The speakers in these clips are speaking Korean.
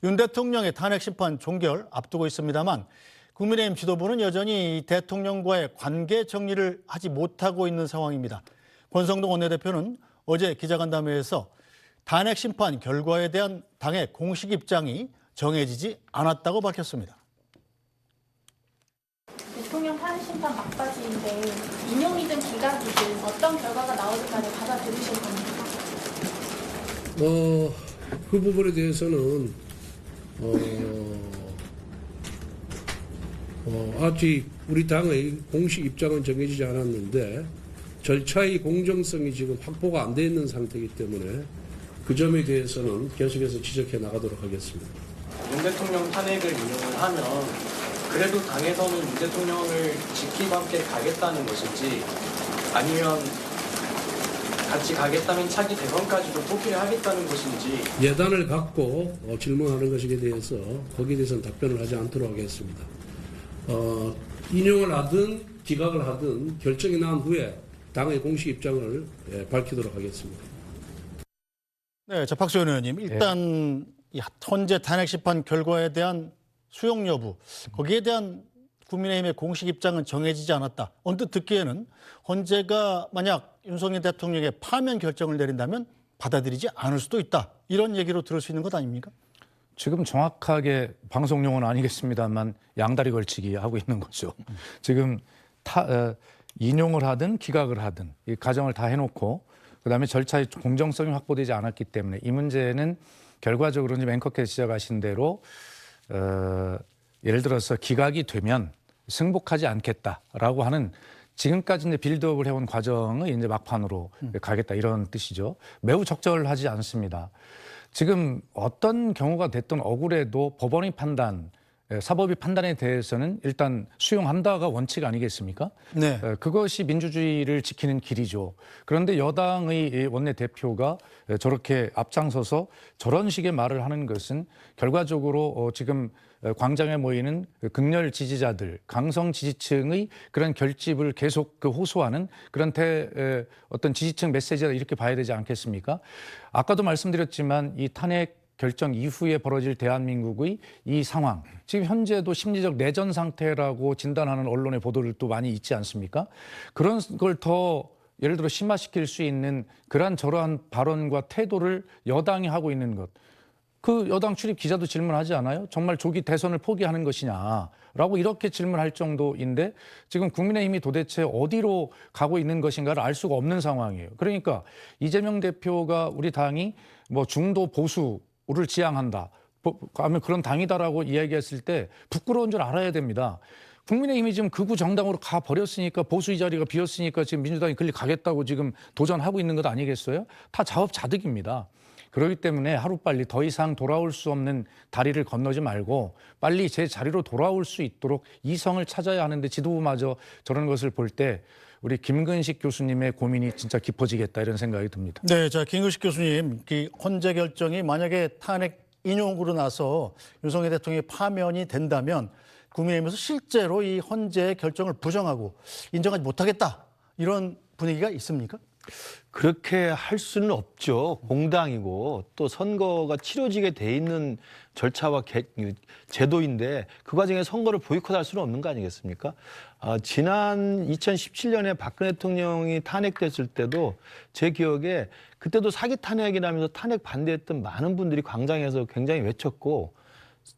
윤 대통령의 탄핵 심판 종결 앞두고 있습니다만 국민의힘 지도부는 여전히 대통령과의 관계 정리를 하지 못하고 있는 상황입니다. 권성동 원내대표는 어제 기자간담회에서 탄핵 심판 결과에 대한 당의 공식 입장이 정해지지 않았다고 밝혔습니다. 대통령 탄핵 심판 막바지인데 인용이든 기각이든 어떤 결과가 나오든간에 받아들이실 겁니까? 그 부분에 대해서는 아직 우리 당의 공식 입장은 정해지지 않았는데 절차의 공정성이 지금 확보가 안 돼 있는 상태이기 때문에 그 점에 대해서는 계속해서 지적해 나가도록 하겠습니다. 윤 대통령 탄핵을 인용을 하면 그래도 당에서는 윤 대통령을 지키고 함께 가겠다는 것인지 아니면 같이 가겠다는 차기 대선까지도 포기를 하겠다는 것인지 예단을 갖고 질문하는 것에 대해서 거기에 대해서는 답변을 하지 않도록 하겠습니다. 인용을 하든 기각을 하든 결정이 난 후에 당의 공식 입장을 밝히도록 하겠습니다. 네, 박수현 의원님, 일단 현재 탄핵 심판 결과에 대한 수용 여부, 거기에 대한 국민의힘의 공식 입장은 정해지지 않았다. 언뜻 듣기에는 헌재가 만약 윤석열 대통령의 파면 결정을 내린다면 받아들이지 않을 수도 있다. 이런 얘기로 들을 수 있는 것 아닙니까? 지금 정확하게 방송용어는 아니겠습니다만 양다리 걸치기 하고 있는 거죠. 지금 인용을 하든 기각을 하든 이 과정을 다 해놓고 그다음에 절차의 공정성이 확보되지 않았기 때문에 이 문제는 결과적으로 이제 앵커께서 지적하신 대로 예를 들어서 기각이 되면 승복하지 않겠다라고 하는 지금까지 이제 빌드업을 해온 과정을 이제 막판으로 가겠다 이런 뜻이죠. 매우 적절하지 않습니다. 지금 어떤 경우가 됐든 억울해도 법원의 판단, 사법의 판단에 대해서는 일단 수용한다가 원칙 아니겠습니까? 네. 그것이 민주주의를 지키는 길이죠. 그런데 여당의 원내대표가 저렇게 앞장서서 저런 식의 말을 하는 것은 결과적으로 지금 광장에 모이는 극렬 지지자들, 강성 지지층의 그런 결집을 계속 호소하는 그런 어떤 지지층 메시지다 이렇게 봐야 되지 않겠습니까? 아까도 말씀드렸지만 이 탄핵 결정 이후에 벌어질 대한민국의 이 상황, 지금 현재도 심리적 내전 상태라고 진단하는 언론의 보도들도 많이 있지 않습니까? 그런 걸 더 예를 들어 심화시킬 수 있는 그러한 저러한 발언과 태도를 여당이 하고 있는 것. 그 여당 출입 기자도 질문하지 않아요? 정말 조기 대선을 포기하는 것이냐라고 이렇게 질문할 정도인데 지금 국민의힘이 도대체 어디로 가고 있는 것인가를 알 수가 없는 상황이에요. 그러니까 이재명 대표가 우리 당이 뭐 중도 보수를 지향한다. 하면 그런 당이다라고 이야기했을 때 부끄러운 줄 알아야 됩니다. 국민의힘이 지금 극우 정당으로 가버렸으니까 보수의 자리가 비었으니까 지금 민주당이 글리 가겠다고 지금 도전하고 있는 것 아니겠어요? 다 자업자득입니다. 그렇기 때문에 하루빨리 더 이상 돌아올 수 없는 다리를 건너지 말고 빨리 제 자리로 돌아올 수 있도록 이성을 찾아야 하는데 지도부마저 저런 것을 볼 때 우리 김근식 교수님의 고민이 진짜 깊어지겠다 이런 생각이 듭니다. 네, 자 김근식 교수님, 헌재 결정이 만약에 탄핵 인용으로 나서 윤석열 대통령이 파면이 된다면 국민의힘에서 실제로 이 헌재의 결정을 부정하고 인정하지 못하겠다 이런 분위기가 있습니까? 그렇게 할 수는 없죠. 공당이고 또 선거가 치러지게 돼 있는 절차와 제도인데 그 과정에 선거를 보이콧할 수는 없는 거 아니겠습니까? 지난 2017년에 박근혜 대통령이 탄핵됐을 때도 제 기억에 그때도 사기 탄핵이라면서 탄핵 반대했던 많은 분들이 광장에서 굉장히 외쳤고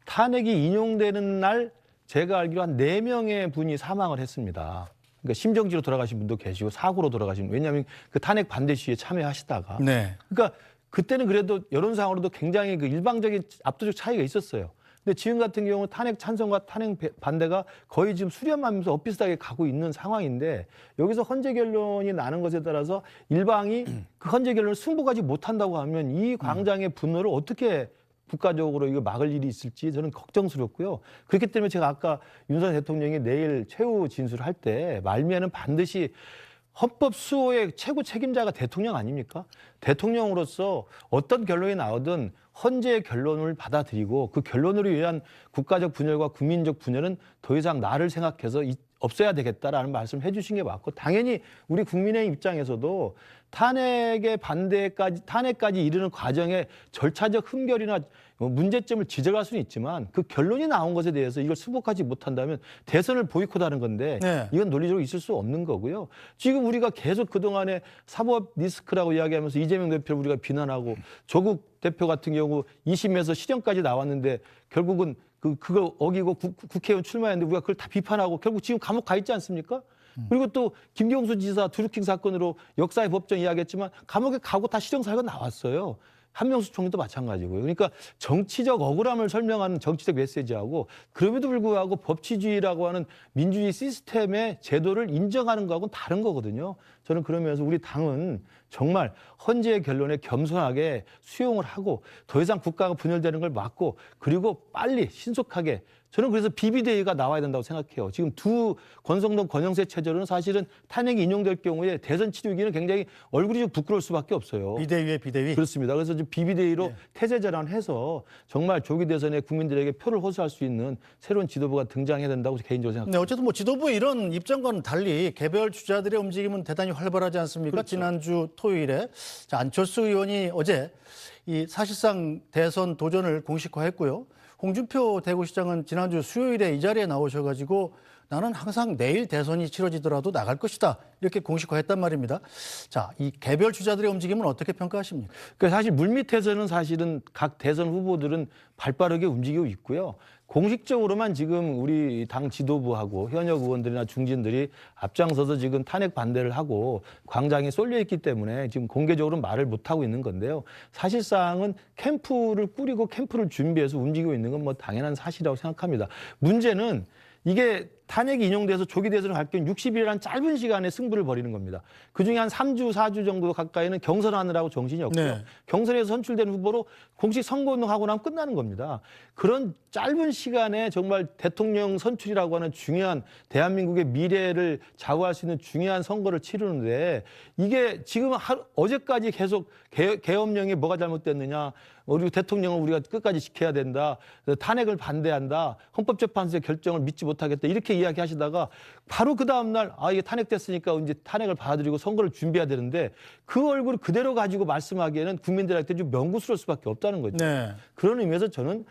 탄핵이 인용되는 날 제가 알기로 한 4명의 분이 사망을 했습니다. 그러니까 심정지로 돌아가신 분도 계시고 사고로 돌아가신 분. 왜냐하면 그 탄핵 반대 시위에 참여하시다가. 네. 그러니까 그때는 그래도 여론상으로도 굉장히 그 일방적인 압도적 차이가 있었어요. 근데 지금 같은 경우는 탄핵 찬성과 탄핵 반대가 거의 지금 수렴하면서 엇비슷하게 가고 있는 상황인데 여기서 헌재 결론이 나는 것에 따라서 일방이 그 헌재 결론을 승복하지 못한다고 하면 이 광장의 분노를 어떻게 국가적으로 이거 막을 일이 있을지 저는 걱정스럽고요. 그렇기 때문에 제가 아까 윤석열 대통령이 내일 최후 진술을 할 때 말미에는 반드시 헌법 수호의 최고 책임자가 대통령 아닙니까? 대통령으로서 어떤 결론이 나오든 헌재의 결론을 받아들이고 그 결론으로 위한 국가적 분열과 국민적 분열은 더 이상 나를 생각해서 없어야 되겠다라는 말씀을 해주신 게 맞고 당연히 우리 국민의 입장에서도 탄핵의 반대까지 탄핵까지 이르는 과정에 절차적 흠결이나 문제점을 지적할 수는 있지만 그 결론이 나온 것에 대해서 이걸 수복하지 못한다면 대선을 보이콧하는 건데 네. 이건 논리적으로 있을 수 없는 거고요. 지금 우리가 계속 그동안에 사법 리스크라고 이야기하면서 이재명 대표를 우리가 비난하고 조국 대표 같은 경우 2심에서 실형까지 나왔는데 결국은 그걸 어기고 국회의원 출마했는데 우리가 그걸 다 비판하고 결국 지금 감옥 가 있지 않습니까? 그리고 또 김경수 지사 드루킹 사건으로 역사의 법정 이야기했지만 감옥에 가고 다 실형 사유가 나왔어요. 한명수 총리도 마찬가지고요. 그러니까 정치적 억울함을 설명하는 정치적 메시지하고 그럼에도 불구하고 법치주의라고 하는 민주주의 시스템의 제도를 인정하는 거하고는 다른 거거든요. 저는 그러면서 우리 당은 정말 헌재의 결론에 겸손하게 수용을 하고 더 이상 국가가 분열되는 걸 막고 그리고 빨리 신속하게 저는 그래서 비비대위가 나와야 된다고 생각해요. 지금 두 권성동, 권영세 체제로는 사실은 탄핵이 인용될 경우에 대선 치르기는 굉장히 얼굴이 좀 부끄러울 수밖에 없어요. 비대위의 비대위. 그렇습니다. 그래서 지금 비비대위로 네. 태세 전환해서 정말 조기 대선에 국민들에게 표를 호소할 수 있는 새로운 지도부가 등장해야 된다고 개인적으로 생각합니다. 네, 어쨌든 뭐 지도부의 이런 입장과는 달리 개별 주자들의 움직임은 대단히 활발하지 않습니까? 그렇죠. 지난주 토요일에 자, 안철수 의원이 어제 이 사실상 대선 도전을 공식화했고요. 홍준표 대구시장은 지난주 수요일에 이 자리에 나오셔가지고 나는 항상 내일 대선이 치러지더라도 나갈 것이다 이렇게 공식화했단 말입니다. 자, 이 개별 주자들의 움직임은 어떻게 평가하십니까? 그러니까 사실 물밑에서는 사실은 각 대선 후보들은 발빠르게 움직이고 있고요. 공식적으로만 지금 우리 당 지도부하고 현역 의원들이나 중진들이 앞장서서 지금 탄핵 반대를 하고 광장에 쏠려 있기 때문에 지금 공개적으로 말을 못하고 있는 건데요. 사실상은 캠프를 꾸리고 캠프를 준비해서 움직이고 있는 건 뭐 당연한 사실이라고 생각합니다. 문제는 이게 탄핵이 인용돼서 조기 대선을 갈 경우 60일이라는 짧은 시간에 승부를 벌이는 겁니다. 그중에 한 3주, 4주 정도 가까이는 경선하느라고 정신이 없고요. 네. 경선에서 선출된 후보로 공식 선거운동하고 나면 끝나는 겁니다. 그런 짧은 시간에 정말 대통령 선출이라고 하는 중요한 대한민국의 미래를 좌우할 수 있는 중요한 선거를 치르는데 이게 지금 어제까지 계속 계엄령이 뭐가 잘못됐느냐. 우리 대통령은 우리가 끝까지 지켜야 된다. 탄핵을 반대한다. 헌법재판소의 결정을 믿지 못하겠다. 이렇게 이야기하시다가 바로 그 다음날 이게 탄핵됐으니까 이제 탄핵을 받아들이고 선거를 준비해야 되는데 그 얼굴을 그대로 가지고 말씀하기에는 국민들한테 좀 명구스러울 수밖에 없다는 거죠. 네. 그런 의미에서 저는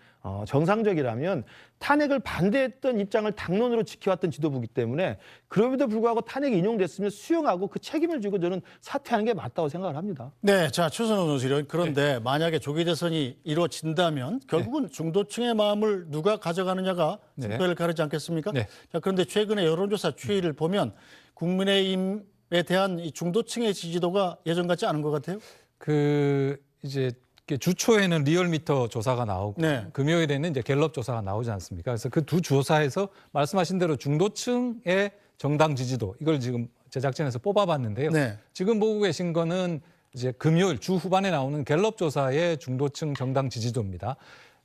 정상적이라면 탄핵을 반대했던 입장을 당론으로 지켜왔던 지도부이기 때문에 그럼에도 불구하고 탄핵이 인용됐으면 수용하고 그 책임을 지고 저는 사퇴하는 게 맞다고 생각을 합니다. 네, 자 최선호 선수 그런데 만약에 조기 대선이 이루어진다면 결국은 중도층의 마음을 누가 가져가느냐가 승패를 가르지 않겠습니까? 네. 자 그런데 최근에 여론조사 추이를 보면 국민의힘에 대한 이 중도층의 지지도가 예전 같지 않은 것 같아요. 이제 주초에는 리얼미터 조사가 나오고 네. 금요일에는 이제 갤럽 조사가 나오지 않습니까? 그래서 그 두 조사에서 말씀하신 대로 중도층의 정당 지지도 이걸 지금 제작진에서 뽑아봤는데요. 네. 지금 보고 계신 거는 이제 금요일 주 후반에 나오는 갤럽 조사의 중도층 정당 지지도입니다.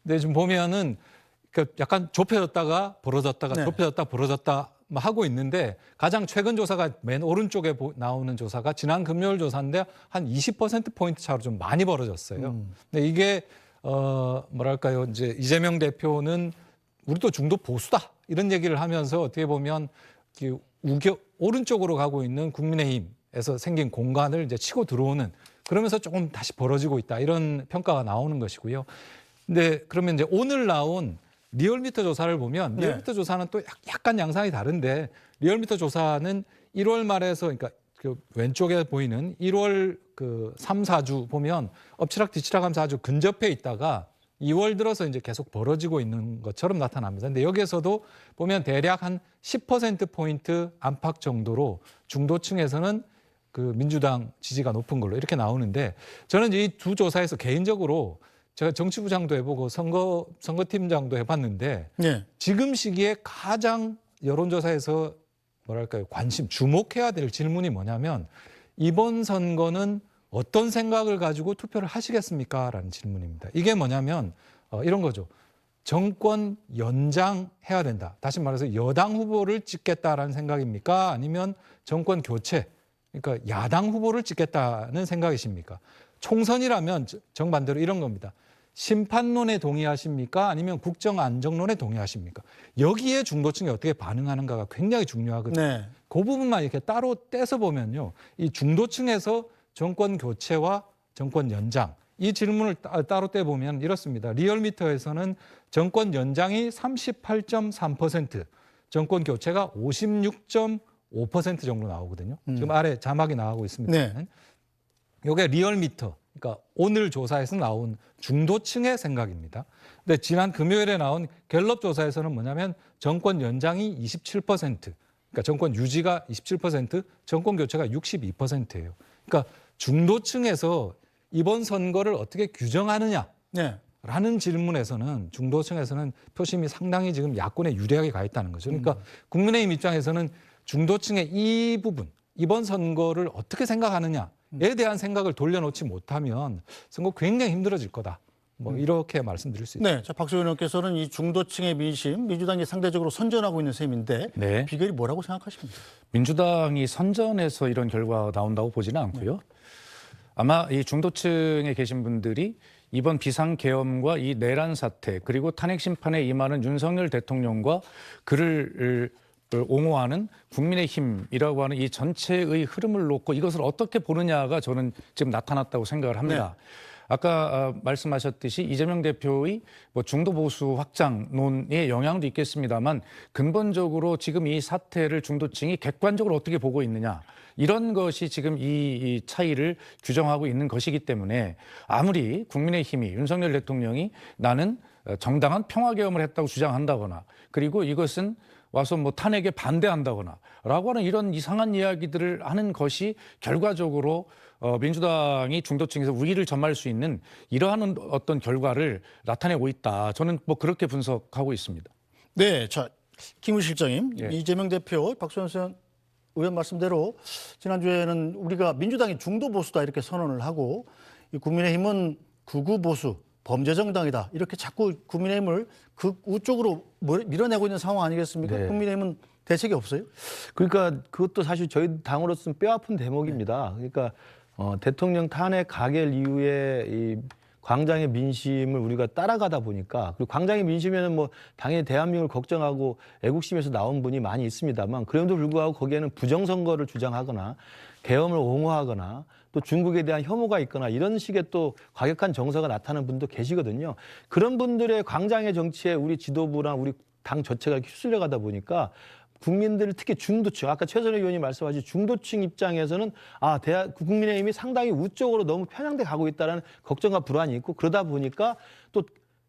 근데 지금 보면은 약간 좁혀졌다가 벌어졌다가 네. 좁혀졌다 벌어졌다 하고 있는데 가장 최근 조사가 맨 오른쪽에 나오는 조사가 지난 금요일 조사인데 한 20%포인트 차로 좀 많이 벌어졌어요. 근데 이게 뭐랄까요, 이제 이재명 대표는 우리도 중도 보수다 이런 얘기를 하면서 어떻게 보면 오른쪽으로 가고 있는 국민의힘에서 생긴 공간을 이제 치고 들어오는 그러면서 조금 다시 벌어지고 있다 이런 평가가 나오는 것이고요. 근데 그러면 이제 오늘 나온 리얼미터 조사를 보면 리얼미터 조사는 또 약간 양상이 다른데 리얼미터 조사는 1월 말에서 그러니까 그 왼쪽에 보이는 1월 그 3, 4주 보면 엎치락 뒤치락 하면서 아주 근접해 있다가 2월 들어서 이제 계속 벌어지고 있는 것처럼 나타납니다. 근데 여기에서도 보면 대략 한 10%포인트 안팎 정도로 중도층에서는 그 민주당 지지가 높은 걸로 이렇게 나오는데 저는 이 두 조사에서 개인적으로 제가 정치부장도 해보고 선거팀장도 해봤는데 네. 지금 시기에 가장 여론조사에서 뭐랄까요 주목해야 될 질문이 뭐냐면 이번 선거는 어떤 생각을 가지고 투표를 하시겠습니까? 라는 질문입니다. 이게 뭐냐면 이런 거죠. 정권 연장해야 된다. 다시 말해서 여당 후보를 찍겠다라는 생각입니까? 아니면 정권 교체, 그러니까 야당 후보를 찍겠다는 생각이십니까? 총선이라면 정반대로 이런 겁니다. 심판론에 동의하십니까? 아니면 국정안정론에 동의하십니까? 여기에 중도층이 어떻게 반응하는가가 굉장히 중요하거든요. 네. 그 부분만 이렇게 따로 떼서 보면요. 이 중도층에서 정권 교체와 정권 연장 이 질문을 따로 떼보면 이렇습니다. 리얼미터에서는 정권 연장이 38.3%, 정권 교체가 56.5% 정도 나오거든요. 지금 아래 자막이 나오고 있습니다. 네. 이게 리얼미터, 그러니까 오늘 조사에서 나온 중도층의 생각입니다. 근데 지난 금요일에 나온 갤럽 조사에서는 뭐냐면 정권 연장이 27%, 그러니까 정권 유지가 27%, 정권 교체가 62%예요. 그러니까 중도층에서 이번 선거를 어떻게 규정하느냐 네. 라는 질문에서는 중도층에서는 표심이 상당히 지금 야권에 유리하게 가 있다는 거죠. 그러니까 국민의힘 입장에서는 중도층의 이 부분, 이번 선거를 어떻게 생각하느냐에 대한 생각을 돌려놓지 못하면 선거 굉장히 힘들어질 거다. 뭐 이렇게 말씀드릴 수 있습니다. 네. 자, 박수현 의원께서는 이 중도층의 민심, 민주당이 상대적으로 선전하고 있는 셈인데 네. 비결이 뭐라고 생각하십니까? 민주당이 선전해서 이런 결과가 나온다고 보지는 않고요. 아마 이 중도층에 계신 분들이 이번 비상계엄과 이 내란 사태 그리고 탄핵 심판에 임하는 윤석열 대통령과 그를 옹호하는 국민의힘이라고 하는 이 전체의 흐름을 놓고 이것을 어떻게 보느냐가 저는 지금 나타났다고 생각을 합니다. 아까 말씀하셨듯이 이재명 대표의 뭐 중도 보수 확장론의 영향도 있겠습니다만 근본적으로 지금 이 사태를 중도층이 객관적으로 어떻게 보고 있느냐 이런 것이 지금 이 차이를 규정하고 있는 것이기 때문에 아무리 국민의힘이 윤석열 대통령이 나는 정당한 평화계엄을 했다고 주장한다거나 그리고 이것은 와서 뭐 탄핵에 반대한다거나 라고 하는 이런 이상한 이야기들을 하는 것이 결과적으로 민주당이 중도층에서 우위를 점할 수 있는 이러한 어떤 결과를 나타내고 있다. 저는 뭐 그렇게 분석하고 있습니다. 네. 자, 김우 실장님, 예. 이재명 대표, 박수현 의원 말씀대로 지난주에는 우리가 민주당이 중도 보수다 이렇게 선언을 하고 이 국민의힘은 극우 보수, 범죄 정당이다 이렇게 자꾸 국민의힘을 극우 쪽으로 밀어내고 있는 상황 아니겠습니까? 네. 국민의힘은 대책이 없어요? 그러니까 그것도 사실 저희 당으로서는 뼈아픈 대목입니다. 그러니까 대통령 탄핵 가결 이후에 이 광장의 민심을 우리가 따라가다 보니까 그리고 광장의 민심에는 뭐 당연히 대한민국을 걱정하고 애국심에서 나온 분이 많이 있습니다만 그럼에도 불구하고 거기에는 부정선거를 주장하거나 계엄을 옹호하거나 또 중국에 대한 혐오가 있거나 이런 식의 또 과격한 정서가 나타나는 분도 계시거든요. 그런 분들의 광장의 정치에 우리 지도부나 우리 당 전체가 이렇게 휩쓸려 가다 보니까 국민들 특히 중도층 아까 최선희 의원이 말씀하신 중도층 입장에서는 국민의힘이 상당히 우쪽으로 너무 편향돼 가고 있다는 걱정과 불안이 있고 그러다 보니까 또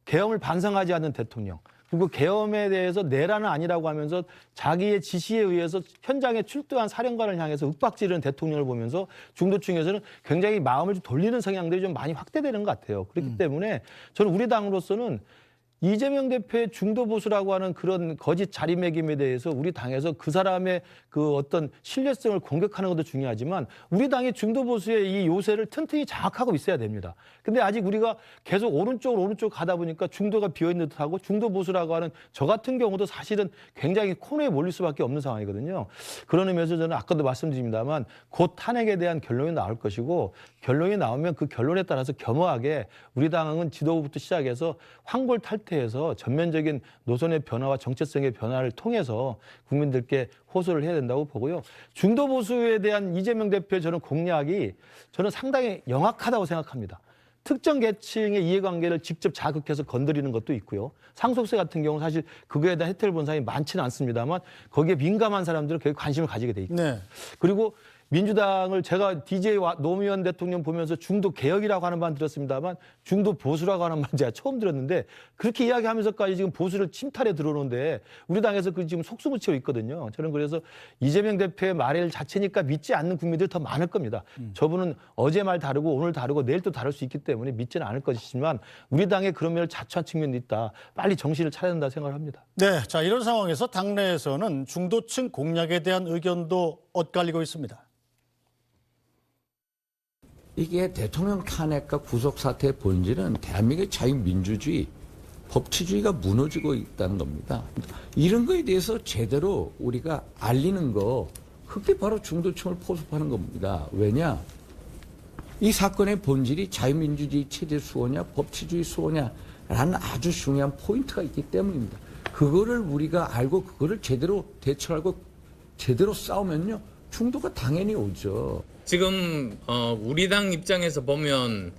계엄을 반성하지 않는 대통령 그리고 계엄에 대해서 내란은 아니라고 하면서 자기의 지시에 의해서 현장에 출두한 사령관을 향해서 윽박지르는 대통령을 보면서 중도층에서는 굉장히 마음을 좀 돌리는 성향들이 좀 많이 확대되는 것 같아요. 그렇기 때문에 저는 우리 당으로서는 이재명 대표의 중도 보수라고 하는 그런 거짓 자리매김에 대해서 우리 당에서 그 사람의 그 어떤 신뢰성을 공격하는 것도 중요하지만 우리 당의 중도 보수의 이 요새를 튼튼히 장악하고 있어야 됩니다. 근데 아직 우리가 계속 오른쪽 가다 보니까 중도가 비어있는 듯하고 중도 보수라고 하는 저 같은 경우도 사실은 굉장히 코너에 몰릴 수밖에 없는 상황이거든요. 그런 의미에서 저는 아까도 말씀드립니다만 곧 탄핵에 대한 결론이 나올 것이고 결론이 나오면 그 결론에 따라서 겸허하게 우리 당은 지도부부터 시작해서 황골탈퇴해서 전면적인 노선의 변화와 정체성의 변화를 통해서 국민들께 호소를 해야 된다고 보고요. 중도 보수에 대한 이재명 대표의 저는 공약이 저는 상당히 영악하다고 생각합니다. 특정 계층의 이해관계를 직접 자극해서 건드리는 것도 있고요. 상속세 같은 경우는 사실 그거에 대한 혜택을 본 사람이 많지는 않습니다만 거기에 민감한 사람들은 거기에 관심을 가지게 돼 있고 네. 그리고 민주당을 제가 DJ 노무현 대통령 보면서 중도 개혁이라고 하는 말 들었습니다만 중도 보수라고 하는 말 제가 처음 들었는데 그렇게 이야기하면서까지 지금 보수를 침탈해 들어오는데 우리 당에서 그 지금 속수무치고 있거든요. 저는 그래서 이재명 대표의 말 자체니까 믿지 않는 국민들이 더 많을 겁니다. 저분은 어제 말 다르고 오늘 다르고 내일 또 다를 수 있기 때문에 믿지는 않을 것이지만 우리 당에 그런 면을 자초한 측면도 있다. 빨리 정신을 차려야 된다 생각을 합니다. 네. 자, 이런 상황에서 당내에서는 중도층 공략에 대한 의견도 엇갈리고 있습니다. 이게 대통령 탄핵과 구속사태의 본질은 대한민국의 자유민주주의, 법치주의가 무너지고 있다는 겁니다. 이런 거에 대해서 제대로 우리가 알리는 거, 그게 바로 중도층을 포섭하는 겁니다. 왜냐? 이 사건의 본질이 자유민주주의 체제 수호냐, 법치주의 수호냐라는 아주 중요한 포인트가 있기 때문입니다. 그거를 우리가 알고 그거를 제대로 대처하고 제대로 싸우면요, 중도가 당연히 오죠. 지금 우리 당 입장에서 보면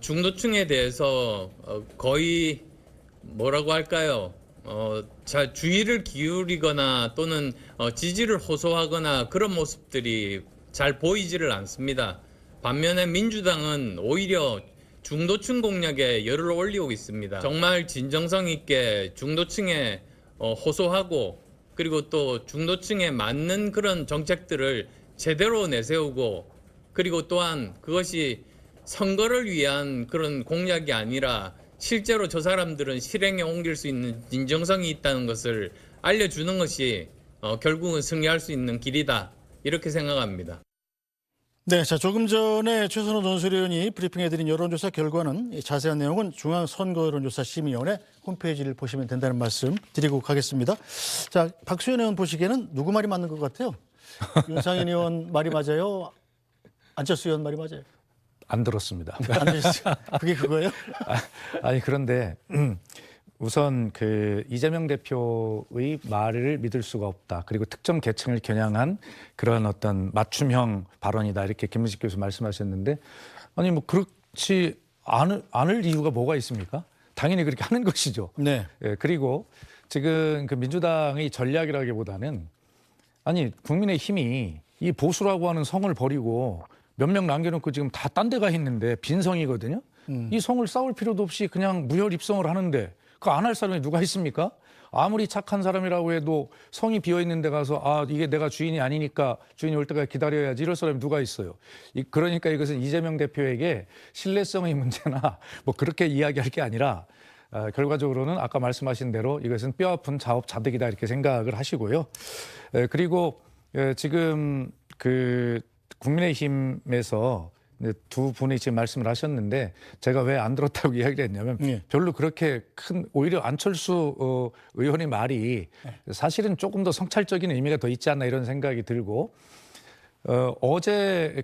중도층에 대해서 거의 뭐라고 할까요? 자 주의를 기울이거나 또는 지지를 호소하거나 그런 모습들이 잘 보이지를 않습니다. 반면에 민주당은 오히려 중도층 공략에 열을 올리고 있습니다. 정말 진정성 있게 중도층에 호소하고 그리고 또 중도층에 맞는 그런 정책들을 제대로 내세우고 그리고 또한 그것이 선거를 위한 그런 공약이 아니라 실제로 저 사람들은 실행에 옮길 수 있는 진정성이 있다는 것을 알려주는 것이 결국은 승리할 수 있는 길이다. 이렇게 생각합니다. 네, 자 조금 전에 최선호 논술위원이 브리핑해드린 여론조사 결과는 자세한 내용은 중앙선거여론조사심의위원회 홈페이지를 보시면 된다는 말씀 드리고 가겠습니다. 자, 박수현 의원 보시기에는 누구 말이 맞는 것 같아요? 윤상현 의원 말이 맞아요? 안철수 의원 말이 맞아요? 안 들었습니다. 안 들었어요. 그게 그거예요? 아니 그런데 우선 그 이재명 대표의 말을 믿을 수가 없다. 그리고 특정 계층을 겨냥한 그런 어떤 맞춤형 발언이다. 이렇게 김문식 교수 말씀하셨는데 아니 뭐 그렇지 않을 이유가 뭐가 있습니까? 당연히 그렇게 하는 것이죠. 네. 예, 그리고 지금 그 민주당의 전략이라기보다는 아니 국민의힘이 이 보수라고 하는 성을 버리고 몇 명 남겨놓고 지금 다 딴 데 가 있는데 빈성이거든요. 이 성을 쌓을 필요도 없이 그냥 무혈 입성을 하는데 그거 안 할 사람이 누가 있습니까? 아무리 착한 사람이라고 해도 성이 비어 있는 데 가서 아 이게 내가 주인이 아니니까 주인이 올 때까지 기다려야지 이럴 사람이 누가 있어요. 그러니까 이것은 이재명 대표에게 신뢰성의 문제나 뭐 그렇게 이야기할 게 아니라 결과적으로는 아까 말씀하신 대로 이것은 뼈아픈 자업자득이다 이렇게 생각을 하시고요. 그리고 지금 그 국민의힘에서 두 분이 지금 말씀을 하셨는데 제가 왜 안 들었다고 이야기를 했냐면 별로 그렇게 큰 오히려 안철수 의원의 말이 사실은 조금 더 성찰적인 의미가 더 있지 않나 이런 생각이 들고 어제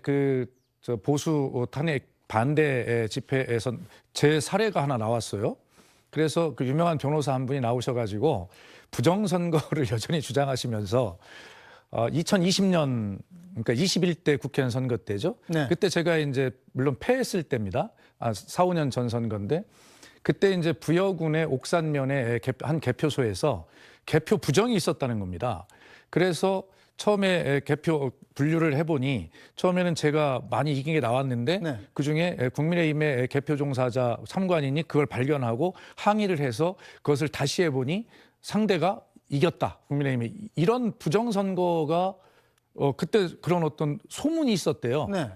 저 보수 탄핵 반대 집회에서 제 사례가 하나 나왔어요. 그래서 그 유명한 변호사 한 분이 나오셔가지고 부정선거를 여전히 주장하시면서 2020년 그러니까 21대 국회의원 선거 때죠. 네. 그때 제가 이제 물론 패했을 때입니다. 4, 5년 전 선거인데 그때 이제 부여군의 옥산면의 한 개표소에서 개표 부정이 있었다는 겁니다. 그래서 처음에 개표 분류를 해보니 처음에는 제가 많이 이긴 게 나왔는데 네. 그중에 국민의힘의 개표 종사자 3관인이 그걸 발견하고 항의를 해서 그것을 다시 해보니 상대가 이겼다. 국민의힘이. 이런 부정선거가 그때 그런 어떤 소문이 있었대요. 네.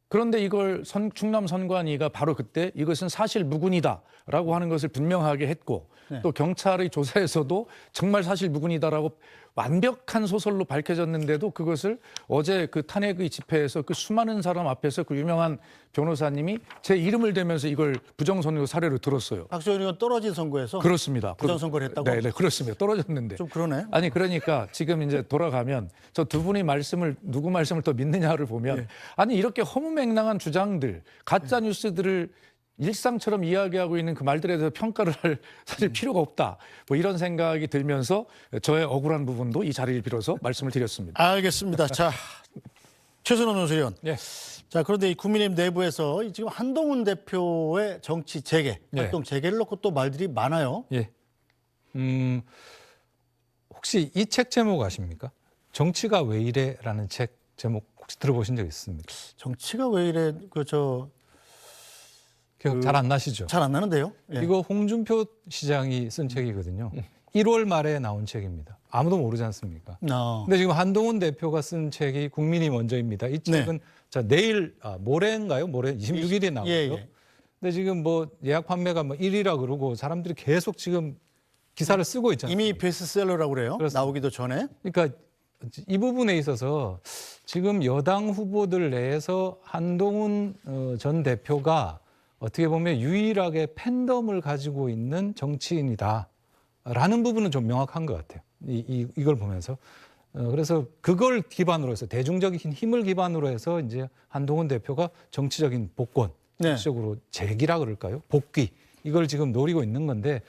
그런데 이걸 충남 선관위가 바로 그때 이것은 사실 무근이다라고 하는 것을 분명하게 했고 네. 또 경찰의 조사에서도 정말 사실 무근이다라고 완벽한 소설로 밝혀졌는데도 그것을 어제 그 탄핵의 집회에서 그 수많은 사람 앞에서 그 유명한 변호사님이 제 이름을 대면서 이걸 부정선거 사례로 들었어요. 박수현 의원 떨어진 선거에서 그렇습니다. 부정선거를 했다고? 네, 그렇습니다. 떨어졌는데. 좀 그러네. 아니 그러니까 지금 이제 돌아가면 저 두 분의 말씀을 누구 말씀을 더 믿느냐를 보면 아니 이렇게 허무맹랑한 주장들, 가짜 뉴스들을 일상처럼 이야기하고 있는 그 말들에 대해서 평가를 할 사실 필요가 없다. 뭐 이런 생각이 들면서 저의 억울한 부분도 이 자리를 빌어서 말씀을 드렸습니다. 알겠습니다. 자, 최선호 논술위원. 예. 자, 그런데 이 국민의힘 내부에서 지금 한동훈 대표의 정치 재개, 활동 재개를 놓고 또 말들이 많아요. 예. 혹시 이 책 제목 아십니까? 정치가 왜 이래라는 책 제목 혹시 들어보신 적 있습니까? 정치가 왜 이래 기억 잘 안 나시죠? 잘 안 나는데요. 예. 이거 홍준표 시장이 쓴 책이거든요. 1월 말에 나온 책입니다. 아무도 모르지 않습니까? 근데 지금 한동훈 대표가 쓴 책이 국민이 먼저입니다. 이 책은 자 내일 모레인가요? 모레 26일에 나오죠. 예. 근데 지금 뭐 예약 판매가 뭐 1위라 그러고 사람들이 계속 지금 기사를 쓰고 있잖아요. 이미 베스트셀러라고 그래요. 그렇습니다. 나오기도 전에. 그러니까 이 부분에 있어서 지금 여당 후보들 내에서 한동훈 전 대표가 어떻게 보면 유일하게 팬덤을 가지고 있는 정치인이다라는 부분은 좀 명확한 것 같아요. 이걸 보면서. 그래서 그걸 기반으로 해서 대중적인 힘을 기반으로 해서 이제 한동훈 대표가 정치적인 복권, 정치적으로 재기라 그럴까요? 복귀. 이걸 지금 노리고 있는 건데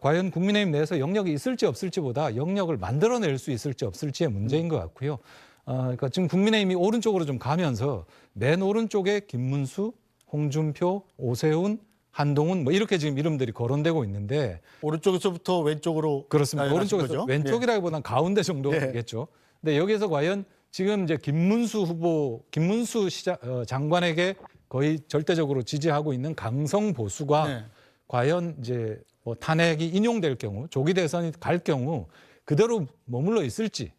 과연 국민의힘 내에서 영역이 있을지 없을지보다 영역을 만들어낼 수 있을지 없을지의 문제인 것 같고요. 그러니까 지금 국민의힘이 오른쪽으로 좀 가면서 맨 오른쪽에 김문수, 홍준표, 오세훈, 한동훈 뭐 이렇게 지금 이름들이 거론되고 있는데 오른쪽에서부터 왼쪽으로 그렇습니다. 나열하신 오른쪽에서 거죠? 왼쪽이라기보다는 가운데 정도겠죠. 근데 여기서 과연 지금 이제 김문수 후보, 김문수 장관에게 거의 절대적으로 지지하고 있는 강성 보수가 네. 과연 이제 뭐 탄핵이 인용될 경우, 조기 대선이 갈 경우 그대로 머물러 있을지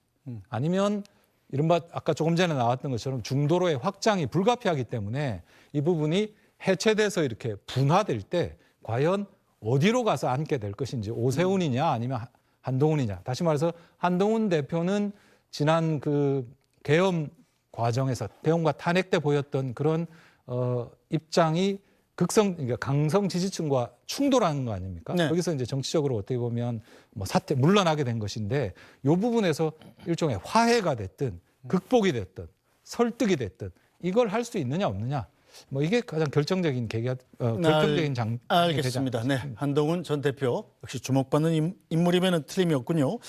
아니면 이른바 아까 조금 전에 나왔던 것처럼 중도로의 확장이 불가피하기 때문에 이 부분이 해체돼서 이렇게 분화될 때 과연 어디로 가서 앉게 될 것인지 오세훈이냐 아니면 한동훈이냐. 다시 말해서 한동훈 대표는 지난 그 계엄 과정에서 계엄과 탄핵 때 보였던 그런 입장이 그러니까 강성 지지층과 충돌하는 거 아닙니까? 네. 여기서 이제 정치적으로 어떻게 보면 뭐 물러나게 된 것인데 이 부분에서 일종의 화해가 됐든 극복이 됐든 설득이 됐든 이걸 할 수 있느냐 없느냐. 뭐 이게 가장 결정적인 결정적인 장점이 되지 알겠습니다. 네, 한동훈 전 대표 역시 주목받는 인물임에는 틀림이 없군요.